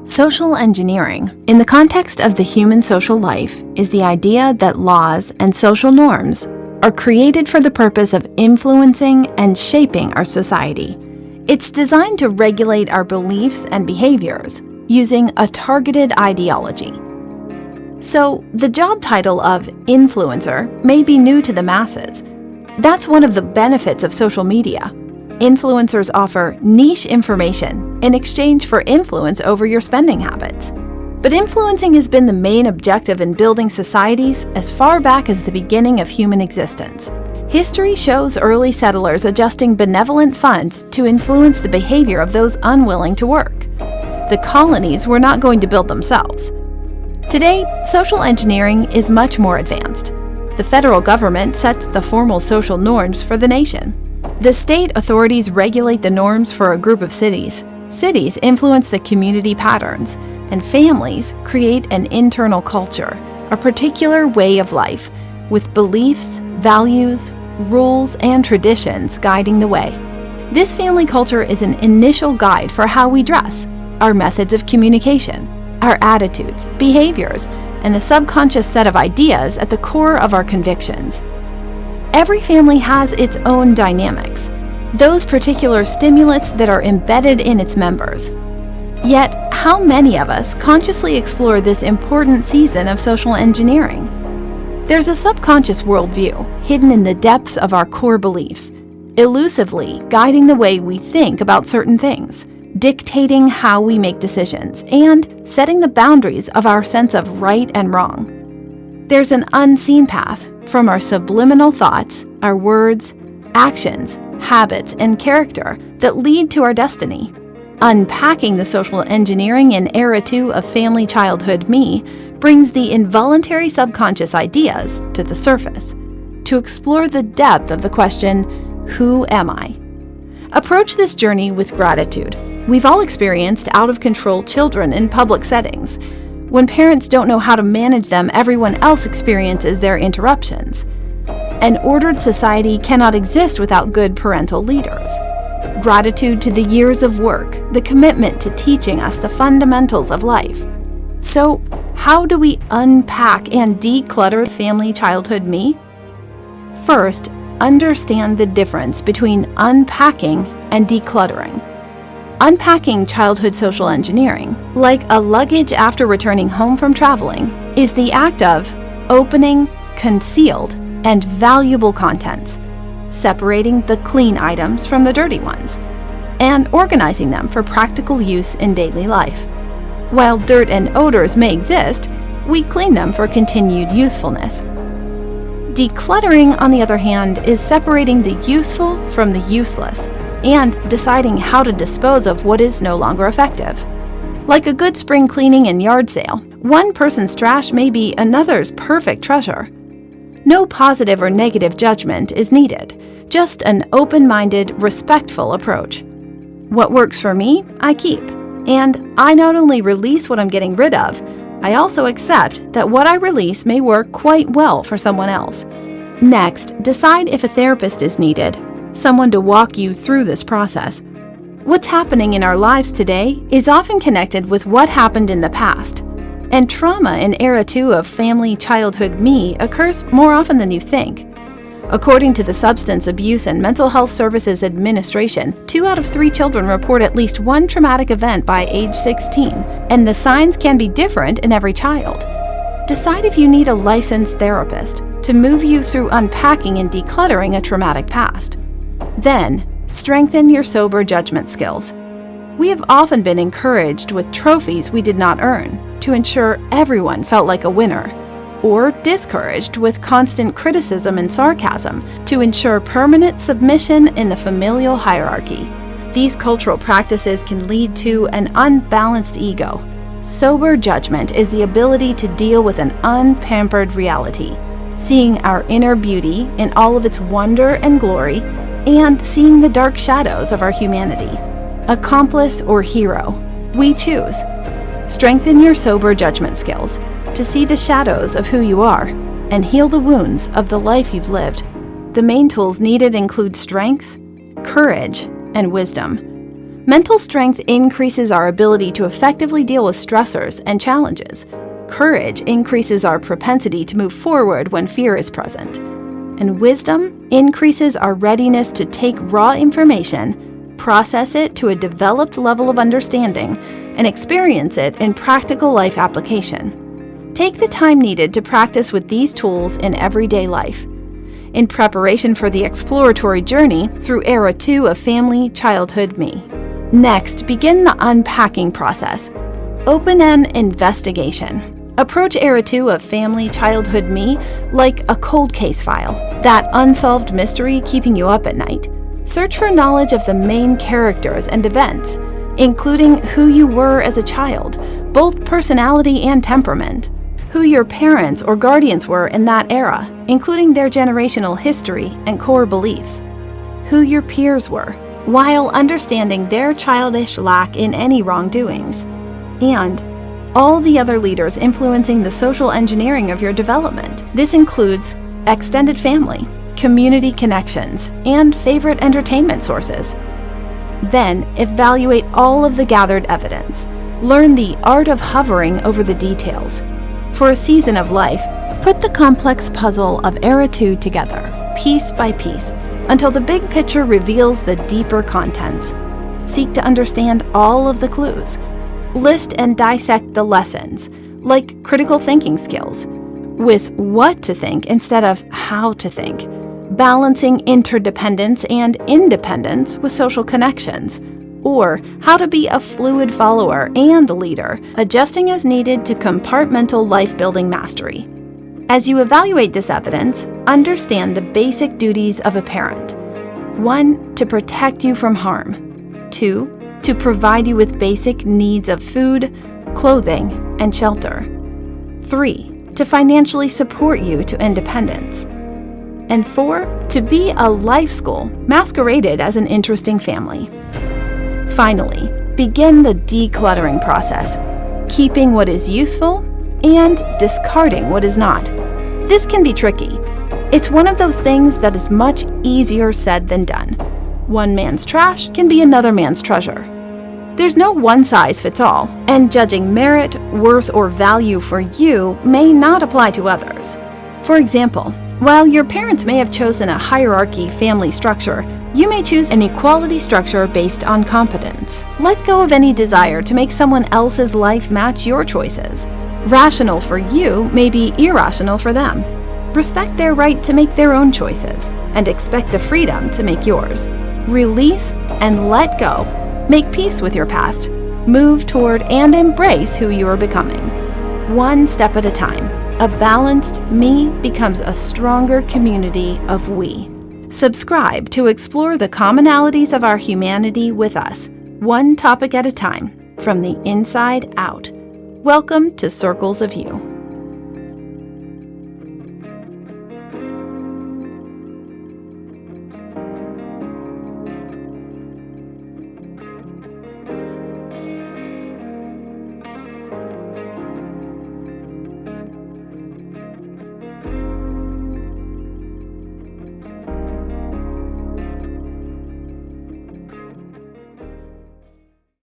Social engineering, in the context of the human social life, is the idea that laws and social norms are created for the purpose of influencing and shaping our society. It's designed to regulate our beliefs and behaviors using a targeted ideology. So, the job title of influencer may be new to the masses. That's one of the benefits of social media. Influencers offer niche information in exchange for influence over your spending habits. But influencing has been the main objective in building societies as far back as the beginning of human existence. History shows early settlers adjusting benevolent funds to influence the behavior of those unwilling to work. The colonies were not going to build themselves. Today, social engineering is much more advanced. The federal government sets the formal social norms for the nation. The state authorities regulate the norms for a group of cities. Cities influence the community patterns, and families create an internal culture, a particular way of life, with beliefs, values, rules, and traditions guiding the way. This family culture is an initial guide for how we dress, our methods of communication, our attitudes, behaviors, and the subconscious set of ideas at the core of our convictions. Every family has its own dynamics, those particular stimulants that are embedded in its members. Yet, how many of us consciously explore this important season of social engineering? There's a subconscious worldview hidden in the depths of our core beliefs, elusively guiding the way we think about certain things, dictating how we make decisions, and setting the boundaries of our sense of right and wrong. There's an unseen path from our subliminal thoughts, our words, actions, habits, and character that lead to our destiny. Unpacking the social engineering in Era 2 of Family Childhood Me brings the involuntary subconscious ideas to the surface to explore the depth of the question, who am I? Approach this journey with gratitude. We've all experienced out-of-control children in public settings. When parents don't know how to manage them, everyone else experiences their interruptions. An ordered society cannot exist without good parental leaders. Gratitude to the years of work, the commitment to teaching us the fundamentals of life. So, how do we unpack and declutter Family Childhood Me? First, understand the difference between unpacking and decluttering. Unpacking childhood social engineering, like a luggage after returning home from traveling, is the act of opening concealed and valuable contents, separating the clean items from the dirty ones, and organizing them for practical use in daily life. While dirt and odors may exist, we clean them for continued usefulness. Decluttering, on the other hand, is separating the useful from the useless and deciding how to dispose of what is no longer effective. Like a good spring cleaning and yard sale, one person's trash may be another's perfect treasure. No positive or negative judgment is needed, just an open-minded, respectful approach. What works for me, I keep, and I not only release what I'm getting rid of, I also accept that what I release may work quite well for someone else. Next, decide if a therapist is needed, someone to walk you through this process. What's happening in our lives today is often connected with what happened in the past, and trauma in Era 2 of Family Childhood Me occurs more often than you think. According to the Substance Abuse and Mental Health Services Administration, 2 out of 3 children report at least one traumatic event by age 16, and the signs can be different in every child. Decide if you need a licensed therapist to move you through unpacking and decluttering a traumatic past. Then, strengthen your sober judgment skills. We have often been encouraged with trophies we did not earn to ensure everyone felt like a winner, or discouraged with constant criticism and sarcasm to ensure permanent submission in the familial hierarchy. These cultural practices can lead to an unbalanced ego. Sober judgment is the ability to deal with an unpampered reality, seeing our inner beauty in all of its wonder and glory, and seeing the dark shadows of our humanity. Accomplice or hero, we choose. Strengthen your sober judgment skills to see the shadows of who you are and heal the wounds of the life you've lived. The main tools needed include strength, courage, and wisdom. Mental strength increases our ability to effectively deal with stressors and challenges. Courage increases our propensity to move forward when fear is present. And wisdom increases our readiness to take raw information, process it to a developed level of understanding, and experience it in practical life application. Take the time needed to practice with these tools in everyday life. In preparation for the exploratory journey through Era 2 of Family Childhood Me. Next, begin the unpacking process. Open an investigation. Approach Era 2 of Family Childhood Me like a cold case file, that unsolved mystery keeping you up at night. Search for knowledge of the main characters and events, including who you were as a child, both personality and temperament, who your parents or guardians were in that era, including their generational history and core beliefs, who your peers were, while understanding their childish lack in any wrongdoings, and all the other leaders influencing the social engineering of your development. This includes extended family, community connections, and favorite entertainment sources. Then, evaluate all of the gathered evidence. Learn the art of hovering over the details. For a season of life, put the complex puzzle of Era 2 together, piece by piece, until the big picture reveals the deeper contents. Seek to understand all of the clues. List and dissect the lessons, like critical thinking skills, with what to think instead of how to think, balancing interdependence and independence with social connections, or how to be a fluid follower and leader, adjusting as needed to compartmental life-building mastery. As you evaluate this evidence, understand the basic duties of a parent. 1. To protect you from harm. 2. To provide you with basic needs of food, clothing, and shelter. 3. To financially support you to independence. And 4. To be a life school masqueraded as an interesting family. Finally, begin the decluttering process, keeping what is useful and discarding what is not. This can be tricky. It's one of those things that is much easier said than done. One man's trash can be another man's treasure. There's no one size fits all, and judging merit, worth, or value for you may not apply to others. For example, while your parents may have chosen a hierarchy family structure, you may choose an equality structure based on competence. Let go of any desire to make someone else's life match your choices. Rational for you may be irrational for them. Respect their right to make their own choices, and expect the freedom to make yours. Release and let go. Make peace with your past. Move toward and embrace who you are becoming. One step at a time, a balanced me becomes a stronger community of we. Subscribe to explore the commonalities of our humanity with us, one topic at a time, from the inside out. Welcome to Circles of You.